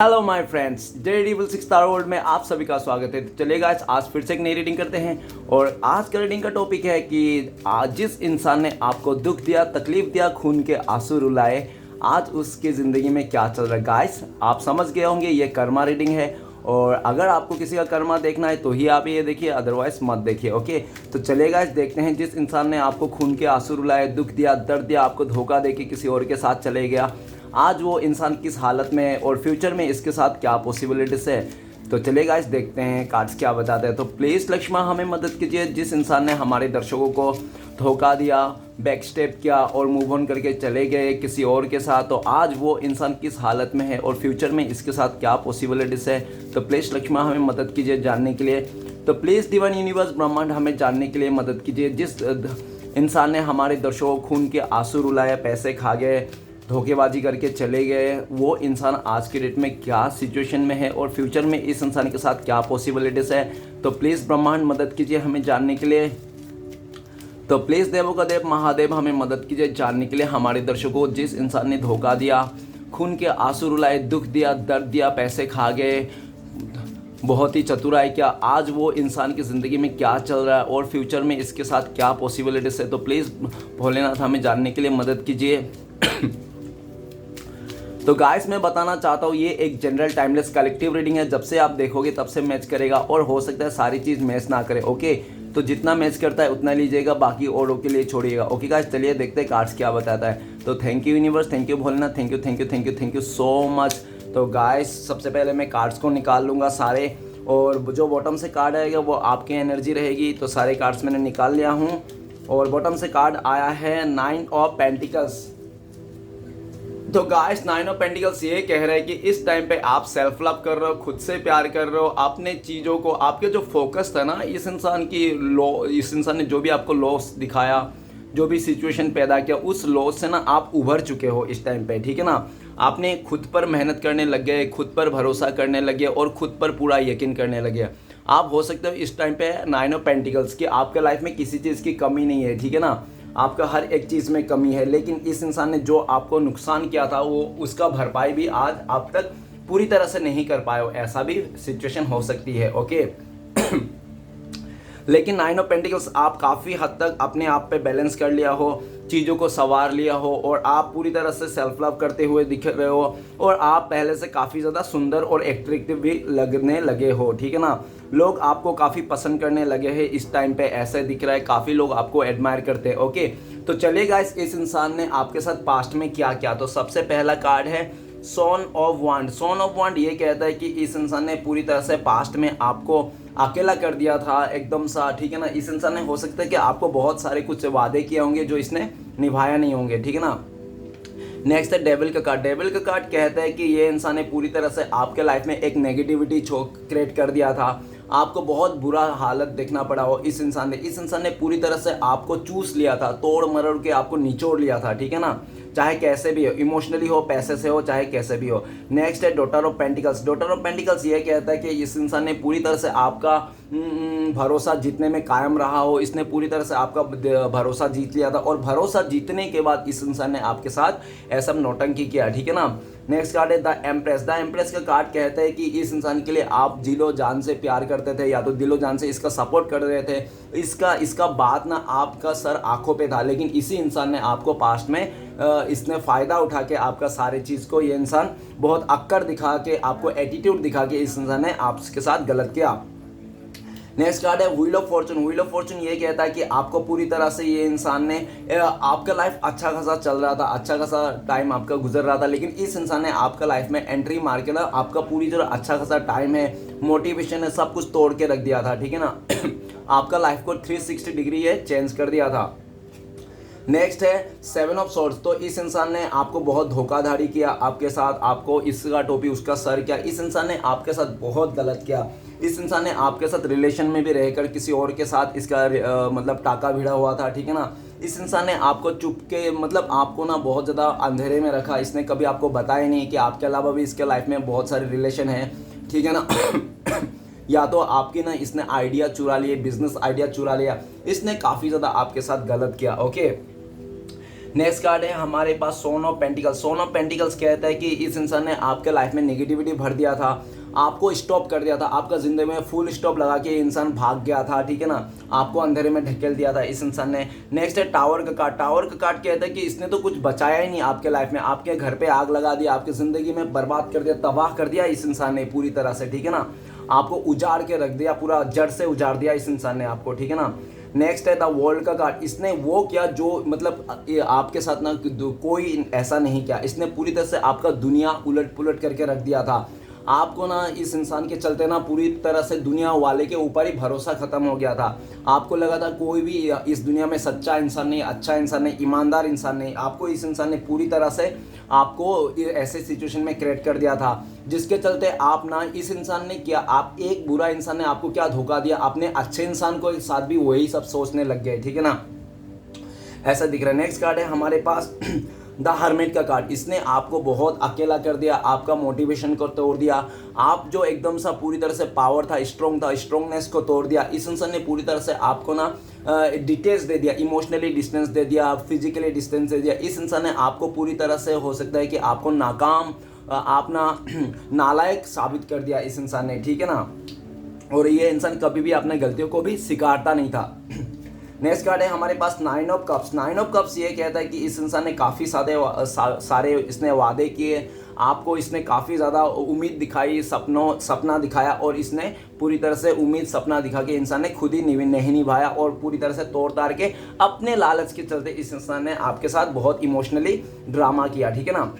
Hello my friends, derivable 6 star world में आप सभी का स्वागत है। तो चलिए गाइस, आज फिर से एक नई रीडिंग करते हैं और आज का रीडिंग का टॉपिक है कि आज जिस इंसान ने आपको दुख दिया, तकलीफ दिया, खून के आंसू रुलाए, आज उसकी ज़िंदगी में क्या चल रहा है। गाइस, आप समझ गए होंगे ये कर्मा रीडिंग है और अगर आपको किसी का कर्मा देखना है तो ही आप ये देखिए, अदरवाइज मत देखिए। ओके, तो चलिए गाइस, देखते हैं जिस इंसान ने आपको खून के आंसू रुलाए, दुख दिया, दर्द दिया, आपको धोखा दे के किसी और के साथ चले गया, आज वो इंसान किस हालत में है और फ्यूचर में इसके साथ क्या पॉसिबिलिटीज़ है। तो चलिए गाइस, देखते हैं कार्ड्स क्या बताते हैं। तो प्लीज़ लक्ष्मण हमें मदद कीजिए। जिस इंसान ने हमारे दर्शकों को धोखा दिया, बैक स्टेप किया और मूव ऑन करके चले गए किसी और के साथ, तो आज वो इंसान किस हालत में है और फ्यूचर में इसके साथ क्या पॉसिबिलिटीज़ है। तो प्लीज़ लक्ष्मण हमें मदद कीजिए जानने के लिए। तो प्लीज़ डिवाइन यूनिवर्स ब्रह्मांड हमें जानने के लिए मदद कीजिए। जिस इंसान ने हमारे दर्शकों को खून के आंसू रुलाए, पैसे खा गए, धोखेबाजी करके चले गए, वो इंसान आज के डेट में क्या सिचुएशन में है और फ्यूचर में इस इंसान के साथ क्या पॉसिबिलिटीज़ है। तो प्लीज़ ब्रह्मांड मदद कीजिए हमें जानने के लिए। तो प्लीज़ देवों का देव महादेव हमें मदद कीजिए जानने के लिए। हमारे दर्शकों, जिस इंसान ने धोखा दिया, खून के आंसू रुलाए, दुख दिया, दर्द दिया, पैसे खा गए, बहुत ही चतुराई क्या, आज वो इंसान की ज़िंदगी में क्या चल रहा है और फ्यूचर में इसके साथ क्या पॉसिबिलिटीज़ है। तो प्लीज़ भोलेनाथ हमें जानने के लिए मदद कीजिए। तो गाइस, मैं बताना चाहता हूँ ये एक जनरल टाइमलेस कलेक्टिव रीडिंग है। जब से आप देखोगे तब से मैच करेगा और हो सकता है सारी चीज़ मैच ना करे। ओके, तो जितना मैच करता है उतना लीजिएगा, बाकी औरों के लिए छोड़िएगा। ओके गाइस, चलिए देखते हैं कार्ड्स क्या बताता है। तो thank you universe, thank you Bholenath, thank you thank you thank you thank you so much. तो गाइस, सबसे पहले मैं कार्ड्स को निकाल लूँगा सारे, और जो बॉटम से कार्ड आएगा वो आपकी एनर्जी रहेगी। तो सारे कार्ड्स मैंने निकाल लिया हूँ और बॉटम से कार्ड आया है 9 ऑफ पेंटिकल्स। तो गाइस, 9 ऑफ पेंटिकल्स ये कह रहा है कि इस टाइम पे आप सेल्फ लव कर रहे हो, खुद से प्यार कर रहे हो, अपने चीज़ों को, आपके जो फोकस था ना, इस इंसान ने जो भी आपको लॉस दिखाया, जो भी सिचुएशन पैदा किया, उस लॉस से ना आप उभर चुके हो इस टाइम पे। ठीक है ना, आपने खुद पर मेहनत करने लग गए, खुद पर भरोसा करने लगे और खुद पर पूरा यकीन करने लगे। आप हो सकते हो इस टाइम पे 9 ऑफ पेंटिकल्स की आपके लाइफ में किसी चीज़ की कमी नहीं है। ठीक है ना, आपका हर एक चीज़ में कमी है, लेकिन इस इंसान ने जो आपको नुकसान किया था वो उसका भरपाई भी आज आप तक पूरी तरह से नहीं कर पाए हो, ऐसा भी सिचुएशन हो सकती है। ओके लेकिन 9 ऑफ पेंटिकल्स आप काफ़ी हद तक अपने आप पे बैलेंस कर लिया हो, चीज़ों को संवार लिया हो और आप पूरी तरह से सेल्फ लव करते हुए दिख रहे हो और आप पहले से काफ़ी ज़्यादा सुंदर और एट्रैक्टिव भी लगने लगे हो। ठीक है ना, लोग आपको काफ़ी पसंद करने लगे हैं इस टाइम पे, ऐसे दिख रहा है, काफ़ी लोग आपको एडमायर करते हैं। ओके, तो चलिए गाइस, इस इंसान ने आपके साथ पास्ट में क्या किया। तो सबसे पहला कार्ड है सॉन ऑफ वांड। सॉन ऑफ वांड ये कहता है कि इस इंसान ने पूरी तरह से पास्ट में आपको अकेला कर दिया था एकदम सा। ठीक है ना, इस इंसान ने हो सकता है कि आपको बहुत सारे कुछ वादे किए होंगे जो इसने निभाया नहीं होंगे। ठीक है ना, नेक्स्ट है डेविल का कार्ड। डेविल का कार्ड कहता है कि ये इंसान ने पूरी तरह से आपके लाइफ में एक नेगेटिविटी क्रिएट कर दिया था, आपको बहुत बुरा हालत देखना पड़ा हो। इस इंसान ने पूरी तरह से आपको चूस लिया था, तोड़ मरोड़ के आपको निचोड़ लिया था। ठीक है ना, चाहे कैसे भी हो, इमोशनली हो, पैसे से हो, चाहे कैसे भी हो। नेक्स्ट है daughter of pentacles. Daughter of pentacles ये कहता है कि इस इंसान ने पूरी तरह से आपका भरोसा जीतने में कायम रहा हो, इसने पूरी तरह से आपका भरोसा जीत लिया था और भरोसा जीतने के बाद इस इंसान ने आपके साथ ऐसा नौटंकी किया। ठीक है ना, नेक्स्ट कार्ड है द एम्प्रेस। द एम्प्रेस का कार्ड कहता है कि इस इंसान के लिए आप दिलो जान से प्यार करते थे, या तो दिलो जान से इसका सपोर्ट कर रहे थे, इसका बात ना आपका सर आंखों पे था, लेकिन इसी इंसान ने आपको पास्ट में इसने फ़ायदा उठा के आपका सारे चीज़ को, ये इंसान बहुत अक्कड़ दिखा के, आपको एटीट्यूड दिखा के इस इंसान ने आपके साथ गलत किया। नेक्स्ट कार्ड है wheel of Fortune. Wheel of Fortune ये कहता है कि आपको पूरी तरह से ये इंसान ने, आपका लाइफ अच्छा खासा चल रहा था, अच्छा खासा टाइम आपका गुजर रहा था, लेकिन इस इंसान ने आपका लाइफ में एंट्री मार के ना आपका पूरी जो अच्छा खासा टाइम है, मोटिवेशन है, सब कुछ तोड़ के रख दिया था। ठीक है ना आपका लाइफ को 360 डिग्री ये चेंज कर दिया था। नेक्स्ट है 7 ऑफ सॉर्ड्स। तो इस इंसान ने आपको बहुत धोखाधड़ी किया आपके साथ, आपको इसका टोपी उसका सर किया, इस इंसान ने आपके साथ बहुत गलत किया। इस इंसान ने आपके साथ रिलेशन में भी रहकर किसी और के साथ इसका मतलब टाका भिड़ा हुआ था। ठीक है ना, इस इंसान ने आपको चुप के, मतलब आपको ना बहुत ज़्यादा अंधेरे में रखा, इसने कभी आपको बताया नहीं कि आपके अलावा भी इसके लाइफ में बहुत सारे रिलेशन हैं। ठीक है ना या तो आपकी ना इसने आइडिया चुरा लिए, बिजनेस आइडिया चुरा लिया, इसने काफ़ी ज़्यादा आपके साथ गलत किया। ओके, नेक्स्ट कार्ड है हमारे पास son of pentacles. Son of pentacles कहता है कि इस इंसान ने आपके लाइफ में नेगेटिविटी भर दिया था, आपको स्टॉप कर दिया था, आपका ज़िंदगी में फुल स्टॉप लगा के इंसान भाग गया था, ठीक है ना, आपको अंधेरे में ढकेल दिया था इस इंसान ने। नेक्स्ट है टावर का कार्ड। टावर का कार्ड कहता है कि इसने तो कुछ बचाया ही नहीं आपके लाइफ में, आपके घर पे आग लगा दिया, आपकी ज़िंदगी में बर्बाद कर दिया, तबाह कर दिया इस इंसान ने पूरी तरह से, ठीक है ना, आपको उजाड़ के रख दिया, पूरा जड़ से उजाड़ दिया इस इंसान ने आपको, ठीक है ना। नेक्स्ट है द वर्ल्ड का कार्ड। इसने वो किया जो मतलब आपके साथ ना कोई ऐसा नहीं किया, इसने पूरी तरह से आपका दुनिया उलट पुलट करके रख दिया था। आपको ना इस इंसान के चलते ना पूरी तरह से दुनिया वाले के ऊपर ही भरोसा खत्म हो गया था। आपको लगा था कोई भी इस दुनिया में सच्चा इंसान नहीं, अच्छा इंसान नहीं, ईमानदार इंसान नहीं। आपको इस इंसान ने पूरी तरह से आपको ऐसे सिचुएशन में क्रिएट कर दिया था, जिसके चलते आप ना इस इंसान ने किया, आप एक बुरा इंसान ने आपको क्या धोखा दिया, अपने अच्छे इंसान को साथ भी वही सब सोचने लग गए, ठीक है ना, ऐसा दिख रहा है। नेक्स्ट कार्ड है हमारे पास द हर्मिट का कार्ड। इसने आपको बहुत अकेला कर दिया, आपका मोटिवेशन को तोड़ दिया, आप जो एकदम सा पूरी तरह से पावर था, स्ट्रॉन्ग था, स्ट्रॉन्गनेस को तोड़ दिया। इस इंसान ने पूरी तरह से आपको ना डिटेल्स दे दिया, इमोशनली डिस्टेंस दे दिया, फिजिकली डिस्टेंस दे दिया। इस इंसान ने आपको पूरी तरह से हो सकता है कि आपको नाकाम, आप ना नालायक साबित कर दिया इस इंसान ने, ठीक है ना, और ये इंसान कभी भी अपने गलतियों को भी स्वीकारता नहीं था। नेक्स्ट कार्ड है हमारे पास 9 ऑफ कप्स। 9 ऑफ कप्स ये कहता है कि इस इंसान ने काफ़ी सारे इसने वादे किए, आपको इसने काफ़ी ज़्यादा उम्मीद दिखाई, सपना दिखाया, और इसने पूरी तरह से उम्मीद सपना दिखा के इंसान ने खुद ही नहीं निभाया और पूरी तरह से तोड़ ताड़ के अपने लालच के चलते इस इंसान ने आपके साथ बहुत इमोशनली ड्रामा किया, ठीक है ना।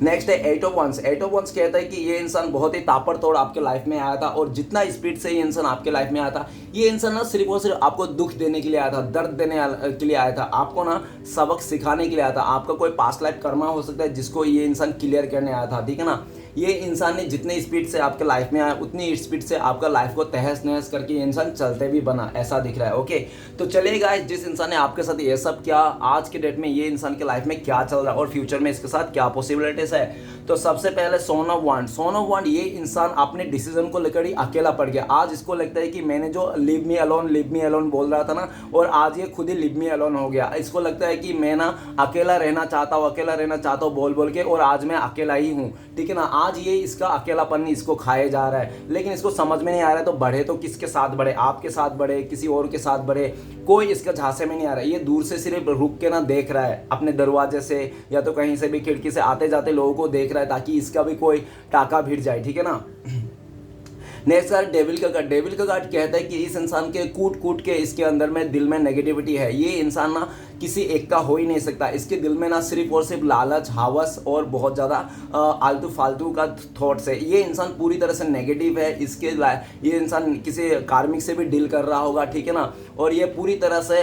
नेक्स्ट है 8 ऑफ वंस। 8 ऑफ वंस कहता है कि ये इंसान बहुत ही ताबड़तोड़ आपके लाइफ में आया था, और जितना स्पीड से ये इंसान आपके लाइफ में आया था, ये इंसान ना सिर्फ और सिर्फ आपको दुख देने के लिए आया था, दर्द देने के लिए आया था, आपको ना सबक सिखाने के लिए आया था। आपका कोई पास्ट लाइफ कर्मा हो सकता है जिसको ये इंसान क्लियर करने आया था, ठीक है ना। ये इंसान ने जितनी स्पीड से आपके लाइफ में आया, उतनी स्पीड से आपका लाइफ को तहस नहस करके ये इंसान चलते भी बना, ऐसा दिख रहा है। ओके, तो चलिए गाइस, जिस इंसान ने आपके साथ ये सब किया, आज के डेट में ये इंसान के लाइफ में क्या चल रहा है और फ्यूचर में इसके साथ क्या पॉसिबिलिटीज है। तो सबसे पहले सोन ऑफ वांड। सोन ऑफ वांड, ये इंसान अपने डिसीजन को लेकर ही अकेला पड़ गया। आज इसको लगता है कि मैंने जो लिव मी अलोन बोल रहा था ना, और आज ये खुद ही लिव मी अलोन हो गया। इसको लगता है कि मैं ना अकेला रहना चाहता हूँ बोल बोल के, और आज मैं अकेला ही हूँ, ठीक है ना। आज ये इसका अकेलापन इसको खाए जा रहा है, लेकिन इसको समझ में नहीं आ रहा है तो बढ़े तो किसके साथ बढ़े, आपके साथ बढ़े, किसी और के साथ बढ़े, कोई इसका झांसे में नहीं आ रहा है। ये दूर से सिर्फ रुक के ना देख रहा है, अपने दरवाजे से या तो कहीं से भी खिड़की से आते जाते लोगों को देख रहा है, ताकि इसका भी कोई टाका भिड़ जाए, ठीक है ना। नेक्स्ट कार्ड डेविल का कार्ड। डेविल का कार्ड कहता है कि इस इंसान के कूट के इसके अंदर में दिल में नेगेटिविटी है। ये इंसान ना किसी एक का हो ही नहीं सकता। इसके दिल में ना सिर्फ और सिर्फ लालच, हवस और बहुत ज़्यादा आलतू फालतू का थॉट्स है। ये इंसान पूरी तरह से नेगेटिव है। ये इंसान किसी कार्मिक से भी डील कर रहा होगा, ठीक है ना, और ये पूरी तरह से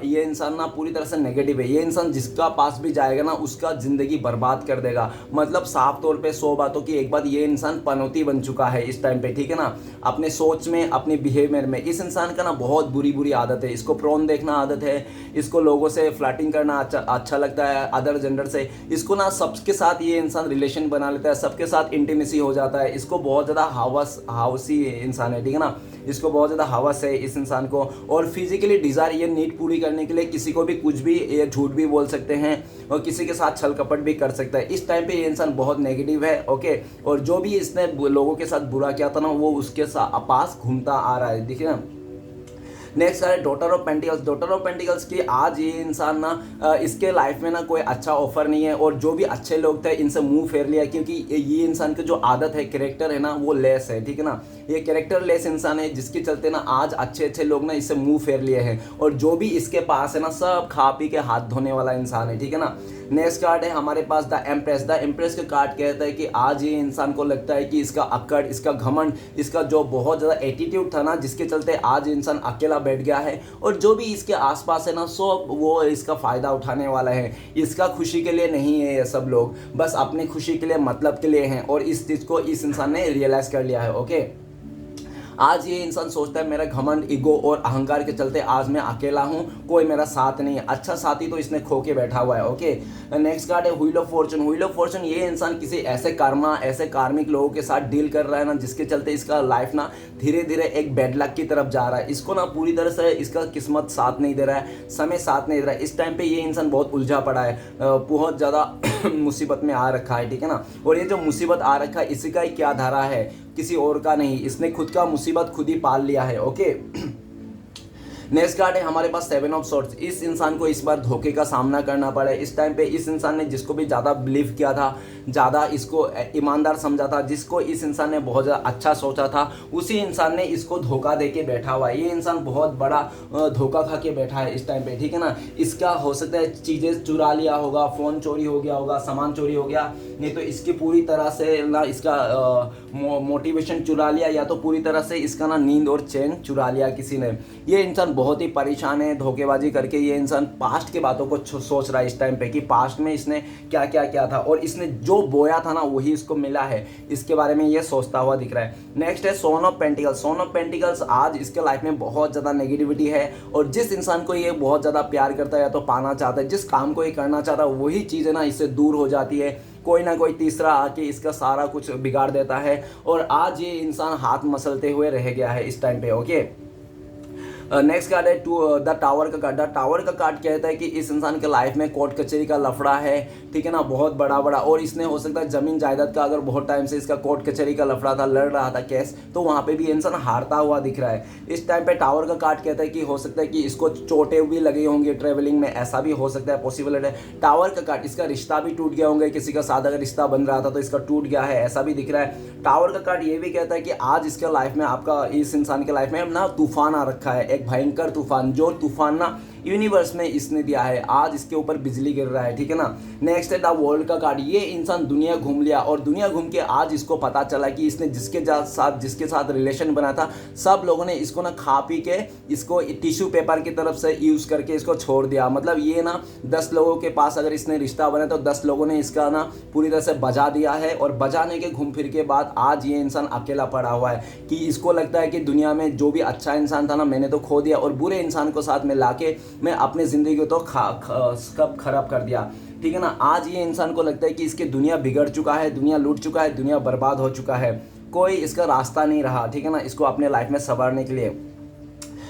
ये इंसान ना पूरी तरह से नेगेटिव है। ये इंसान जिसका पास भी जाएगा ना, उसका ज़िंदगी बर्बाद कर देगा। मतलब साफ तौर पे 100 बातों की एक बात, ये इंसान पनौती बन चुका है इस टाइम पे, ठीक है ना, अपने सोच में, अपने बिहेवियर में। इस इंसान का ना बहुत बुरी आदत है। इसको प्रोन देखना आदत है, इसको लोगों से फ्लर्टिंग करना अच्छा लगता है, अदर जेंडर से। इसको ना सबके साथ ये इंसान रिलेशन बना लेता है, सबके साथ इंटीमेसी हो जाता है। इसको बहुत ज़्यादा हावसी इंसान है, ठीक है ना, इसको बहुत ज़्यादा हवस है इस इंसान को। और फिजिकली डिज़ायर, ये नीड पूरी करने के लिए किसी को भी कुछ भी, ये झूठ भी बोल सकते हैं और किसी के साथ छल कपट भी कर सकता है। इस टाइम पे ये इंसान बहुत नेगेटिव है, ओके। और जो भी इसने लोगों के साथ बुरा किया था ना, वो उसके पास घूमता आ रहा है, देखिए ना। नेक्स्ट है daughter of pentacles. Daughter of pentacles की आज ये इंसान ना इसके लाइफ में ना कोई अच्छा ऑफर नहीं है, और जो भी अच्छे लोग थे इनसे मुंह फेर लिया, क्योंकि ये इंसान की जो आदत है, कैरेक्टर है ना, वो लेस है, ठीक है ना। ये कैरेक्टर लेस इंसान है, जिसके चलते ना आज अच्छे लोग ना इससे मुंह फेर लिए हैं, और जो भी इसके पास है ना, सब खा पी के हाथ धोने वाला इंसान है, ठीक है ना। नेक्स्ट कार्ड है हमारे पास द एम्प्रेस। द एम्प्रेस का कार्ड कहता है कि आज ये इंसान को लगता है कि इसका अक्कड़, इसका घमंड, इसका जो बहुत ज़्यादा एटीट्यूड था ना, जिसके चलते आज इंसान अकेला बैठ गया है, और जो भी इसके आसपास है ना, सब वो इसका फ़ायदा उठाने वाला है। इसका खुशी के लिए नहीं है, ये सब लोग बस अपनी खुशी के लिए, मतलब के लिए हैं, और इस चीज़ को इस इंसान ने रियलाइज़ कर लिया है, ओके। आज ये इंसान सोचता है मेरा घमंड, ईगो और अहंकार के चलते आज मैं अकेला हूँ, कोई मेरा साथ नहीं है। अच्छा साथी तो इसने खो के बैठा हुआ है। ओके, नेक्स्ट कार्ड है wheel of Fortune. Wheel of Fortune, ये इंसान किसी ऐसे कर्मा, ऐसे कार्मिक लोगों के साथ डील कर रहा है ना, जिसके चलते इसका लाइफ ना धीरे धीरे एक बैड लक की तरफ जा रहा है। इसको ना पूरी तरह से इसका किस्मत साथ नहीं दे रहा है, समय साथ नहीं दे रहा है। इस टाइम पे ये इंसान बहुत उलझा पड़ा है, बहुत ज़्यादा मुसीबत में आ रखा है, ठीक है ना। और ये जो मुसीबत आ रखा है इसी का ही क्या धारा है, किसी और का नहीं। इसने खुद का मुसीबत खुद ही पाल लिया है। ओके, नेक्स्ट कार्ड है हमारे पास 7 ऑफ सॉर्ड्स। इस इंसान को इस बार धोखे का सामना करना पड़ा है। इस टाइम पे इस इंसान ने जिसको भी ज़्यादा बिलीव किया था, ज़्यादा इसको ईमानदार समझा था, जिसको इस इंसान ने बहुत ज़्यादा अच्छा सोचा था, उसी इंसान ने इसको धोखा दे के बैठा हुआ है। ये इंसान बहुत बड़ा धोखा खा के बैठा है इस टाइम पे, ठीक है ना। इसका हो सकता है चीज़ें चुरा लिया होगा, फ़ोन चोरी हो गया होगा, सामान चोरी हो गया, नहीं तो इसकी पूरी तरह से ना इसका मोटिवेशन चुरा लिया, या तो पूरी तरह से इसका ना नींद और चैन चुरा लिया किसी ने। ये इंसान बहुत ही परेशान है धोखेबाजी करके। ये इंसान पास्ट के बातों को सोच रहा है इस टाइम पे कि पास्ट में इसने क्या क्या किया था और इसने जो बोया था ना वही इसको मिला है, इसके बारे में ये सोचता हुआ दिख रहा है। नेक्स्ट है son of pentacles. Son of pentacles, आज इसके लाइफ में बहुत ज़्यादा नेगेटिविटी है और जिस इंसान को ये बहुत ज़्यादा प्यार करता है या तो पाना चाहता है, जिस काम को ये करना चाहता है, वही चीज़ें ना इससे दूर हो जाती है। कोई ना कोई तीसरा आके इसका सारा कुछ बिगाड़ देता है और आज ये इंसान हाथ मसलते हुए रह गया है इस टाइम पे। ओके, नेक्स्ट कार्ड है द टावर का कार्ड। द टावर का कार्ड कहता है कि इस इंसान के लाइफ में कोर्ट कचहरी का लफड़ा है, ठीक है ना, बहुत बड़ा बड़ा। और इसने हो सकता है ज़मीन जायदाद का, अगर बहुत टाइम से इसका कोर्ट कचहरी का लफड़ा था, लड़ रहा था केस, तो वहाँ पे भी इंसान हारता हुआ दिख रहा है इस टाइम पे। टावर का कार्ड कहता है कि हो सकता है कि इसको चोटें भी लगी होंगी ट्रेवलिंग में, ऐसा भी हो सकता है, पॉसिबिलिटी है। टावर का कार्ड, इसका रिश्ता भी टूट गया होंगे, किसी का साथ अगर रिश्ता बन रहा था तो इसका टूट गया है, ऐसा भी दिख रहा है। टावर का कार्ड ये भी कहता है कि आज इसके लाइफ में, आपका इस इंसान के लाइफ में ना तूफान आ रखा है, एक भयंकर तूफान, जो तूफान ना यूनिवर्स में इसने दिया है, आज इसके ऊपर बिजली गिर रहा है, ठीक है ना। नेक्स्ट है द वर्ल्ड का कार्ड। ये इंसान दुनिया घूम लिया और दुनिया घूम के आज इसको पता चला कि इसने जिसके साथ रिलेशन बना था, सब लोगों ने इसको ना खा पी के इसको टिश्यू पेपर की तरफ से यूज़ करके इसको छोड़ दिया। मतलब ये ना 10 लोगों के पास अगर इसने रिश्ता बना तो 10 लोगों ने इसका ना पूरी तरह से बजा दिया है और बजाने के घूम फिर के बाद आज ये इंसान अकेला पड़ा हुआ है कि इसको लगता है कि दुनिया में जो भी अच्छा इंसान था ना मैंने तो खो दिया और बुरे इंसान को साथ में लाके मैं अपनी ज़िंदगी को तो कब खराब कर दिया, ठीक है ना। आज ये इंसान को लगता है कि इसकी दुनिया बिगड़ चुका है, दुनिया लूट चुका है, दुनिया बर्बाद हो चुका है, कोई इसका रास्ता नहीं रहा, ठीक है ना, इसको अपने लाइफ में संवारने के लिए।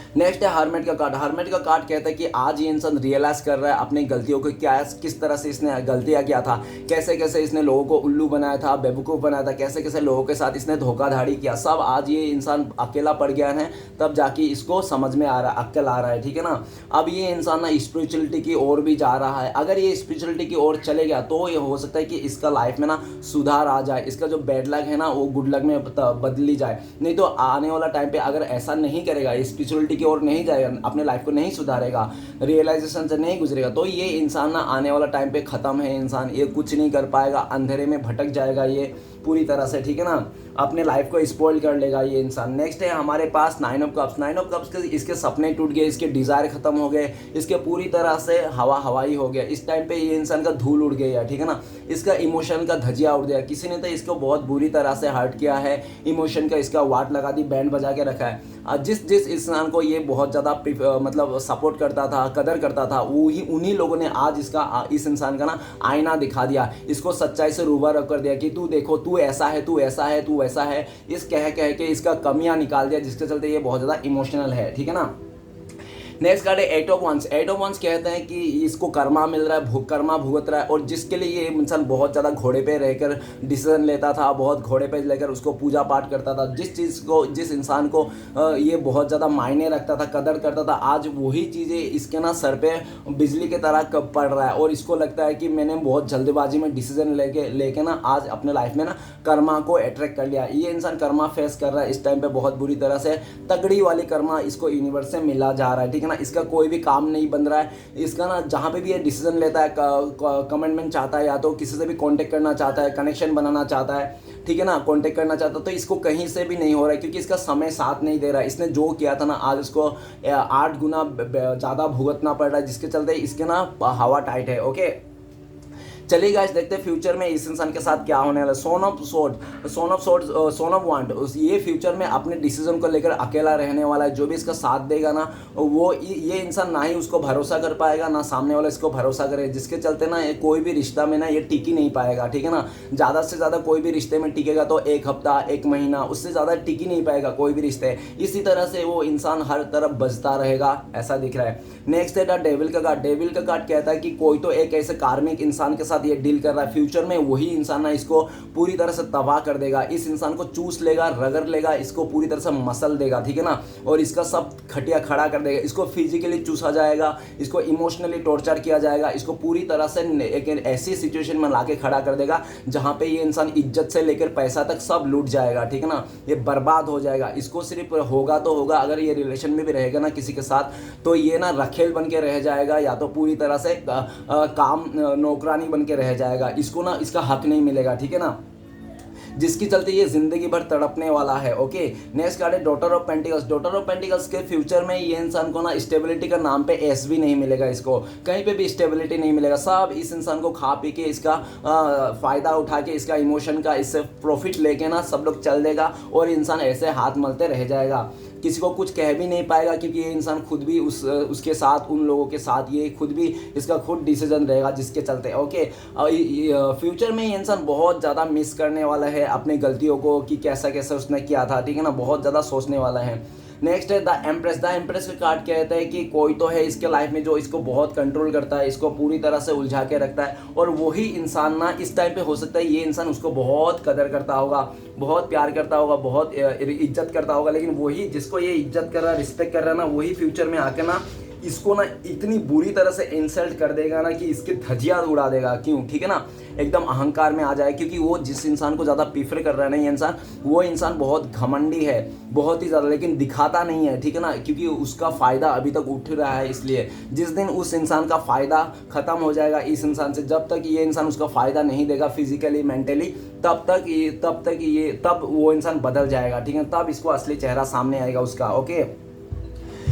नेक्स्ट है हर्मिट का कार्ड। हर्मिट का कार्ड कहता है कि आज ये इंसान रियलाइज कर रहा है अपनी गलतियों को, क्या किस तरह से इसने गलतियां किया था, कैसे कैसे इसने लोगों को उल्लू बनाया था, बेवकूफ़ बनाया था, कैसे कैसे लोगों के साथ इसने धोखाधड़ी किया, सब आज ये इंसान अकेला पड़ गया है, तब जाके इसको समझ में आ रहा है, अक्ल आ रहा है, ठीक है ना। अब ये इंसान ना स्पिरिचुअलिटी की ओर भी जा रहा है। अगर ये स्पिरिचुअलिटी की ओर चले गया तो ये हो सकता है कि इसका लाइफ में ना सुधार आ जाए, इसका जो बैड लक है ना वो गुड लक में बदली जाए। नहीं तो आने वाला टाइम पे अगर ऐसा नहीं करेगा, स्पिरिचुअलिटी की ओर नहीं जाएगा, अपने लाइफ को नहीं सुधारेगा, रियलाइजेशन से नहीं गुजरेगा, तो ये इंसान ना आने वाला टाइम पे ख़त्म है इंसान, ये कुछ नहीं कर पाएगा, अंधेरे में भटक जाएगा ये पूरी तरह से, ठीक है ना, अपने लाइफ को स्पॉइल कर लेगा ये इंसान। नेक्स्ट है हमारे पास 9 ऑफ कप्स। 9 ऑफ कप्स के इसके सपने टूट गए, इसके डिज़ायर खत्म हो गए, इसके पूरी तरह से हवाई हो गया। इस टाइम पे ये इंसान का धूल उड़ गया, ठीक है ना, इसका इमोशन का धजिया उड़ गया। किसी ने तो इसको बहुत बुरी तरह से हर्ट किया है, इमोशन का इसका वाट लगा दी, बैंड बजा के रखा है। जिस इंसान को ये बहुत ज़्यादा मतलब सपोर्ट करता था, कदर करता था, उन्हीं लोगों ने आज इस इंसान का ना आईना दिखा दिया, इसको सच्चाई से रूबरू कर दिया कि तू देखो, तू ऐसा है, तू ऐसा है, तू वैसा है, इस कह के इसका कमियां निकाल दिया, जिसके चलते ये बहुत ज़्यादा इमोशनल है, ठीक है ना। नेक्स्ट कार्ड है 8 ऑफ वंस। 8 ऑफ वंस कहते हैं कि इसको कर्मा मिल रहा है, कर्मा भुगत रहा है, और जिसके लिए ये इंसान बहुत ज़्यादा घोड़े पे रहकर डिसीजन लेता था, बहुत घोड़े पे लेकर उसको पूजा पाठ करता था, जिस इंसान को ये बहुत ज़्यादा मायने रखता था, कदर करता था, आज वही चीज़ें इसके ना सर पे बिजली की तरह कब पड़ रहा है और इसको लगता है कि मैंने बहुत जल्दबाजी में डिसीजन लेके ना आज अपने लाइफ में ना कर्मा को अट्रैक्ट कर लिया। ये इंसान कर्मा फेस कर रहा है इस टाइम पे बहुत बुरी तरह से, तगड़ी वाली कर्मा इसको यूनिवर्स से मिला जा रहा है, ठीक है ना। इसका कोई भी काम नहीं बन रहा है, इसका ना जहाँ पे भी ये डिसीजन लेता है, कमिटमेंट चाहता है, या तो किसी से भी कांटेक्ट करना चाहता है, कनेक्शन बनाना चाहता है, ठीक है ना, कांटेक्ट करना चाहता है, तो इसको कहीं से भी नहीं हो रहा है क्योंकि इसका समय साथ नहीं दे रहा है। इसने जो किया था ना आज इसको 8 गुना ज़्यादा भुगतना पड़ रहा है, जिसके चलते इसके ना हवा टाइट है। ओके, चलिए गाइस देखते हैं फ्यूचर में इस इंसान के साथ क्या होने वाला है। सन ऑफ वांट ये फ्यूचर में अपने डिसीजन को लेकर अकेला रहने वाला है। जो भी इसका साथ देगा ना वो ये इंसान ना ही उसको भरोसा कर पाएगा ना सामने वाला इसको भरोसा करे, जिसके चलते ना कोई भी रिश्ता में ना ये टिक ही नहीं पाएगा, ठीक है ना। ज़्यादा से ज़्यादा कोई भी रिश्ते में टिकेगा तो 1 हफ्ता 1 महीना, उससे ज़्यादा टिक ही नहीं पाएगा कोई भी रिश्ते। इसी तरह से वो इंसान हर तरफ बचता रहेगा, ऐसा दिख रहा है। नेक्स्ट है द डेविल का कार्ड। डेविल का कार्ड कहता है कि कोई तो एक ऐसे कार्मिक इंसान के साथ ये डील कर रहा है। फ्यूचर में वही इंसान ना इसको पूरी तरह से तबाह कर देगा, इस इंसान को चूस लेगा, रगड़ लेगा, इसको पूरी तरह से मसल देगा, ठीक है ना। और इसका सब खटिया खड़ा कर देगा, इसको फिजिकली चूसा जाएगा, इसको इमोशनली टॉर्चर किया जाएगा, इसको पूरी तरह से एक ऐसी सिचुएशन में लाके खड़ा कर देगा जहां पे ये इंसान इज्जत से लेकर पैसा तक सब लूट जाएगा, ठीक है ना। ये बर्बाद हो जाएगा। इसको सिर्फ होगा तो होगा, अगर ये रिलेशन में भी रहेगा ना किसी के साथ तो ये ना रखेल बन के रह जाएगा या तो पूरी तरह से काम नौकरानी बन के रह जाएगा। इसको ना इसका हक नहीं मिलेगा, ठीक है ना, जिसकी चलते ये जिंदगी भर तड़पने वाला है। ओके, नेक्स्ट कार्ड है daughter of pentacles. Daughter of pentacles के फ्यूचर में ये इंसान को ना स्टेबिलिटी का नाम पे एस भी नहीं मिलेगा, इसको कहीं पे भी स्टेबिलिटी नहीं मिलेगा। सब इस इंसान को खा पी के इसका फ़ायदा उठा के इसका इमोशन का इससे प्रॉफिट लेके ना सब लोग चल देगा और इंसान ऐसे हाथ मलते रह जाएगा, किसी को कुछ कह भी नहीं पाएगा क्योंकि ये इंसान खुद भी उसके साथ उन लोगों के साथ ये खुद भी इसका खुद डिसीजन रहेगा, जिसके चलते ओके फ्यूचर में ये इंसान बहुत ज़्यादा मिस करने वाला है अपनी गलतियों को कि कैसा कैसा उसने किया था, ठीक है ना, बहुत ज़्यादा सोचने वाला है। नेक्स्ट है द एम्प्रेस। द एम्प्रेस का कार्ड कहता है कि कोई तो है इसके लाइफ में जो इसको बहुत कंट्रोल करता है, इसको पूरी तरह से उलझा के रखता है और वही इंसान ना इस टाइम पे हो सकता है ये इंसान उसको बहुत कदर करता होगा, बहुत प्यार करता होगा, बहुत इज्जत करता होगा, लेकिन वही जिसको ये इज्जत कर रहा है, रिस्पेक्ट कर रहा है ना, वही फ्यूचर में आके ना इसको ना इतनी बुरी तरह से इंसल्ट कर देगा ना कि इसकी धज्जियां उड़ा देगा। क्यों, ठीक है ना, एकदम अहंकार में आ जाए क्योंकि वो जिस इंसान को ज़्यादा प्रीफर कर रहा है ना ये इंसान, वो इंसान बहुत घमंडी है, बहुत ही ज़्यादा, लेकिन दिखाता नहीं है, ठीक है ना, क्योंकि उसका फ़ायदा अभी तक उठ रहा है। इसलिए जिस दिन उस इंसान का फ़ायदा ख़त्म हो जाएगा इस इंसान से, जब तक ये इंसान उसका फ़ायदा नहीं देगा फिजिकली मेंटली, तब वो इंसान बदल जाएगा, ठीक है, तब इसको असली चेहरा सामने आएगा उसका। ओके,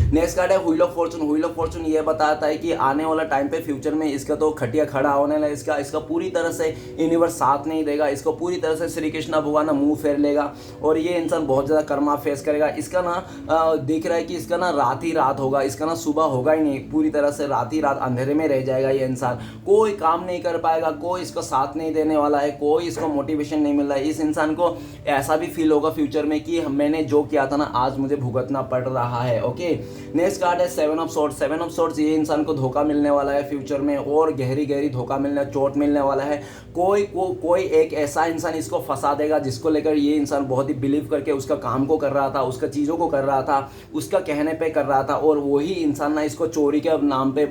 नेक्स्ट कार्ड है wheel of Fortune. Wheel of Fortune ये बताता है कि आने वाला टाइम पे फ्यूचर में इसका तो खटिया खड़ा होने लगा, इसका पूरी तरह से यूनिवर्स साथ नहीं देगा, इसको पूरी तरह से श्री कृष्ण भगवान मुंह फेर लेगा और ये इंसान बहुत ज़्यादा कर्मा फेस करेगा। इसका ना दिख रहा है कि इसका ना रात ही रात होगा, इसका ना सुबह होगा ही नहीं, पूरी तरह से रात ही रात अंधेरे में रह जाएगा ये इंसान, कोई काम नहीं कर पाएगा, कोई इसको साथ नहीं देने वाला है, कोई इसको मोटिवेशन नहीं मिल रहा है। इस इंसान को ऐसा भी फील होगा फ्यूचर में कि मैंने जो किया था ना आज मुझे भुगतना पड़ रहा है। ओके, नेक्स्ट कार्ड है 7 ऑफ सॉर्ड्स। 7 ऑफ सॉर्ड्स ये इंसान को धोखा मिलने वाला है फ्यूचर में और गहरी गहरी धोखा मिलने, चोट मिलने वाला है। कोई एक ऐसा इंसान इसको फंसा देगा जिसको लेकर ये इंसान बहुत ही बिलीव करके उसका काम को कर रहा था, उसका चीज़ों को कर रहा था, उसका कहने पे कर रहा था और वही इंसान ना इसको चोरी के नाम पे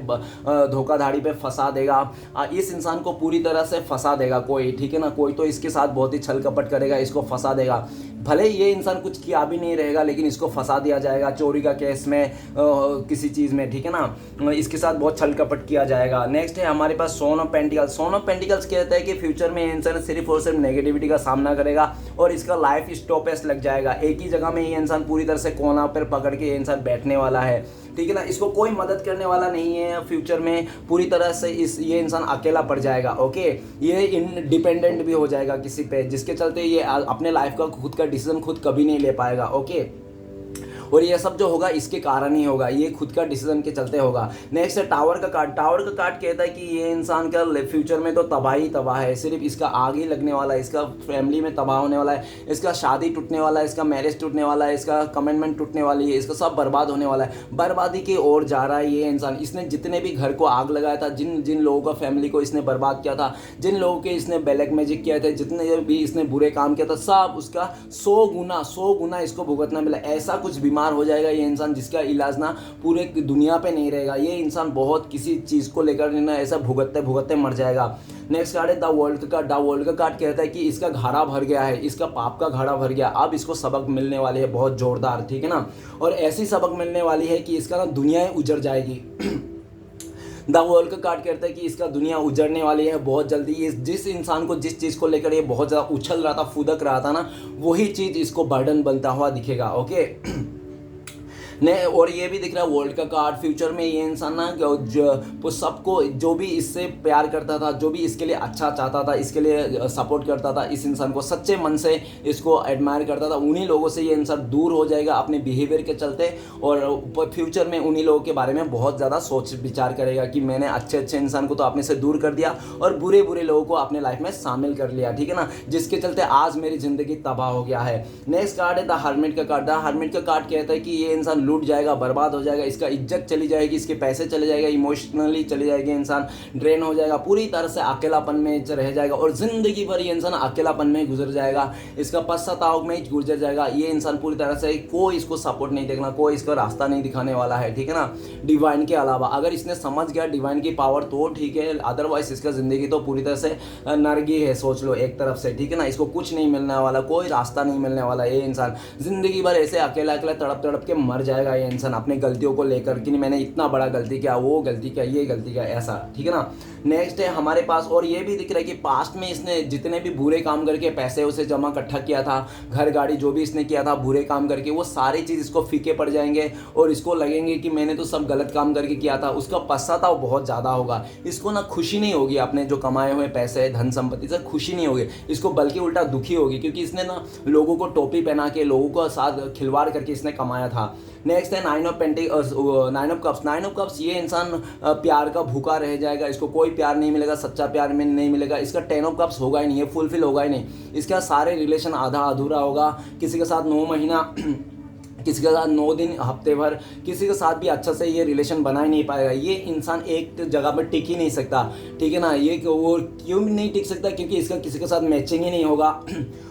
धोखाधड़ी पे फंसा देगा। इस इंसान को पूरी तरह से फंसा देगा कोई, ठीक है ना, कोई तो इसके साथ बहुत ही छल कपट करेगा, इसको फंसा देगा। भले ये इंसान कुछ किया भी नहीं रहेगा लेकिन इसको फंसा दिया जाएगा चोरी का केस में, किसी चीज़ में, ठीक है ना, इसके साथ बहुत छल कपट किया जाएगा। नेक्स्ट है हमारे पास son of pentacles. Son of pentacles कहता है कि फ्यूचर में इंसान सिर्फ और सिर्फ नेगेटिविटी का सामना करेगा और इसका लाइफ स्टॉपेज लग जाएगा। एक ही जगह में ये इंसान पूरी तरह से कोना पर पकड़ के ये इंसान बैठने वाला है, ठीक है ना, इसको कोई मदद करने वाला नहीं है फ्यूचर में, पूरी तरह से ये इंसान अकेला पड़ जाएगा। ओके, ये इंडिपेंडेंट भी हो जाएगा किसी पे, जिसके चलते ये अपने लाइफ का खुद का डिसीजन खुद कभी नहीं ले पाएगा। ओके, और ये सब जो होगा इसके कारण ही होगा, ये खुद का डिसीजन के चलते होगा। नेक्स्ट है टावर का कार्ड। टावर का कार्ड कहता है कि ये इंसान का फ्यूचर में तो तबाही तबाह है, सिर्फ इसका आग ही लगने वाला है, इसका फैमिली में तबाह होने वाला है, इसका शादी टूटने वाला है, इसका मैरिज टूटने वाला है, इसका कमिटमेंट टूटने वाली है, इसका सब बर्बाद होने वाला है, बर्बादी की ओर जा रहा है ये इंसान। इसने जितने भी घर को आग लगाया था, जिन लोगों का फैमिली को इसने बर्बाद किया था, जिन लोगों के इसने ब्लैक मैजिक किया था, जितने भी इसने बुरे काम किया था, सब उसका 100 गुना इसको भुगतना मिला। ऐसा कुछ बीमार हो जाएगा ये इंसान जिसका इलाज ना पूरे दुनिया पे नहीं रहेगा, ये इंसान बहुत किसी चीज़ को लेकर ना ऐसा भुगतते भुगतते मर जाएगा। नेक्स्ट कार्ड है द वर्ल्ड का कार्ड। द वर्ल्ड का कार्ड कहता है कि इसका घाड़ा भर गया है, इसका पाप का घाड़ा भर गया, अब इसको सबक मिलने वाली है बहुत जोरदार, ठीक है ना, और ऐसी सबक मिलने वाली है कि इसका ना दुनिया उजड़ जाएगी। द वर्ल्ड का कार्ड कहता है कि इसका दुनिया उजड़ने वाली है बहुत जल्दी। ये जिस इंसान को जिस चीज़ को लेकर ये बहुत ज़्यादा उछल रहा था, फुदक रहा था ना, वही चीज़ इसको बर्डन बनता हुआ दिखेगा। ओके, ने और ये भी दिख रहा है वर्ल्ड का कार्ड। फ्यूचर में ये इंसान ना सबको जो भी इससे प्यार करता था, जो भी इसके लिए अच्छा चाहता था, इसके लिए सपोर्ट करता था, इस इंसान को सच्चे मन से इसको एडमायर करता था, उन्हीं लोगों से ये इंसान दूर हो जाएगा अपने बिहेवियर के चलते। और फ्यूचर में उन्हीं लोगों के बारे में बहुत ज़्यादा सोच विचार करेगा कि मैंने अच्छे अच्छे इंसान को तो अपने से दूर कर दिया और बुरे बुरे लोगों को अपने लाइफ में शामिल कर लिया, ठीक है ना, जिसके चलते आज मेरी ज़िंदगी तबाह हो गया है। नेक्स्ट कार्ड है द हर्मिट का कार्ड। द हर्मिट का कार्ड कहता है कि ये इंसान लूट जाएगा, बर्बाद हो जाएगा, इसका इज्जत चली जाएगी, इसके पैसे चले जाएगा, इमोशनली चले जाएंगे, इंसान ड्रेन हो जाएगा, पूरी तरह से अकेलापन में रह जाएगा और ज़िंदगी भर ये इंसान अकेलापन में गुजर जाएगा, इसका पश्चाताप में गुजर जाएगा। ये इंसान पूरी तरह से कोई इसको सपोर्ट नहीं देखना, कोई इसका रास्ता नहीं दिखाने वाला है, ठीक है ना, डिवाइन के अलावा। अगर इसने समझ गया डिवाइन की पावर तो ठीक है, अदरवाइज इसका ज़िंदगी तो पूरी तरह से नरगी है, सोच लो एक तरफ से, ठीक है ना। इसको कुछ नहीं मिलने वाला, कोई रास्ता नहीं मिलने वाला। ये इंसान ज़िंदगी भर ऐसे अकेला अकेला तड़प तड़प के मर जाएगा ये इंसान अपनी गलतियों को लेकर कि मैंने इतना बड़ा गलती किया, वो गलती किया, ये गलती किया, ऐसा, ठीक है ना। नेक्स्ट है हमारे पास, और ये भी दिख रहा है कि पास्ट में इसने जितने भी बुरे काम करके पैसे उसे जमा इकट्ठा किया था, घर गाड़ी जो भी इसने किया था बुरे काम करके, वो सारी चीज़ इसको फीके पड़ जाएंगे और इसको लगेंगे कि मैंने तो सब गलत काम करके किया था। उसका पश्चाताप बहुत ज़्यादा होगा। इसको ना खुशी नहीं होगी अपने जो कमाए हुए पैसे धन संपत्ति से, खुशी नहीं होगी इसको, बल्कि उल्टा दुखी होगी, क्योंकि इसने ना लोगों को टोपी पहना के, लोगों को साथ खिलवाड़ करके इसने कमाया था। नेक्स्ट है nine of cups. Nine of cups, ये इंसान प्यार का भूखा रह जाएगा, इसको कोई प्यार नहीं मिलेगा, सच्चा प्यार में नहीं मिलेगा। इसका 10 ऑफ कप्स होगा ही नहीं, ये फुलफिल होगा ही नहीं। इसका सारे रिलेशन आधा अधूरा होगा, किसी के साथ 9 महीना किसी के साथ 9 दिन, हफ्ते भर, किसी के साथ भी अच्छा से ये रिलेशन बना ही नहीं पाएगा। ये इंसान एक जगह पर टिक ही नहीं सकता, ठीक है ना। ये वो क्यों नहीं टिक सकता, क्योंकि इसका किसी के साथ मैचिंग ही नहीं होगा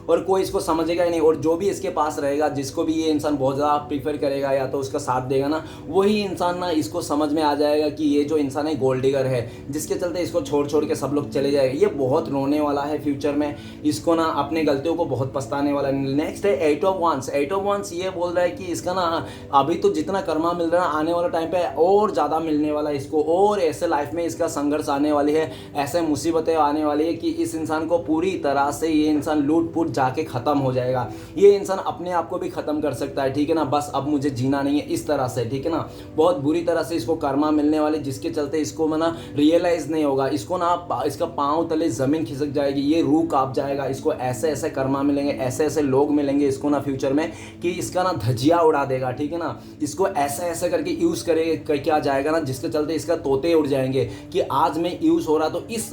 और कोई इसको समझेगा ही नहीं। और जो भी इसके पास रहेगा, जिसको भी ये इंसान बहुत ज़्यादा प्रीफर करेगा या तो उसका साथ देगा ना, वही इंसान ना इसको समझ में आ जाएगा कि ये जो इंसान है गोल्ड डिगर है, जिसके चलते इसको छोड़ छोड़ के सब लोग चले जाएंगे। ये बहुत रोने वाला है फ्यूचर में, इसको ना अपने गलतियों को बहुत पछताने वाला है। नेक्स्ट है 8 ऑफ wands। 8 ऑफ wands ये बोल रहा है कि इसका ना अभी तो जितना कर्मा मिल रहा है, आने वाला टाइम पे और ज़्यादा मिलने वाला है इसको, और ऐसे लाइफ में इसका संघर्ष आने वाली है, ऐसे मुसीबतें आने वाली है कि इस इंसान को पूरी तरह से ये इंसान लूट पुट जाके ख़त्म हो जाएगा। ये इंसान अपने आप को भी ख़त्म कर सकता है, ठीक है ना, बस अब मुझे जीना नहीं है, इस तरह से, ठीक है ना। बहुत बुरी तरह से इसको कर्मा मिलने वाले, जिसके चलते इसको ना रियलाइज़ नहीं होगा, इसको ना इसका पाँव तले ज़मीन खिसक जाएगी, ये रूह काँप जाएगा, इसको ऐसे ऐसे कर्मा मिलेंगे, ऐसे ऐसे लोग मिलेंगे इसको ना फ्यूचर में कि इसका ना धजिया उड़ा देगा, ठीक है ना। इसको ऐसे ऐसे करके यूज़ करेगा, क्या जाएगा ना, जिसके चलते इसका तोते उड़ जाएंगे कि आज मैं यूज़ हो रहा तो इस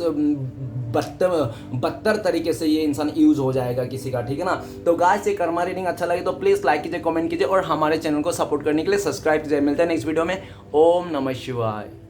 बदतर तरीके से ये इंसान यूज़ हो जाएगा किसी का, ठीक है ना। तो गाइस, ये कर्मा रीडिंग अच्छा लगे तो प्लीज़ लाइक कीजिए, कमेंट कीजिए और हमारे चैनल को सपोर्ट करने के लिए सब्सक्राइब कीजिए। मिलते हैं नेक्स्ट वीडियो में। ओम नमः शिवाय।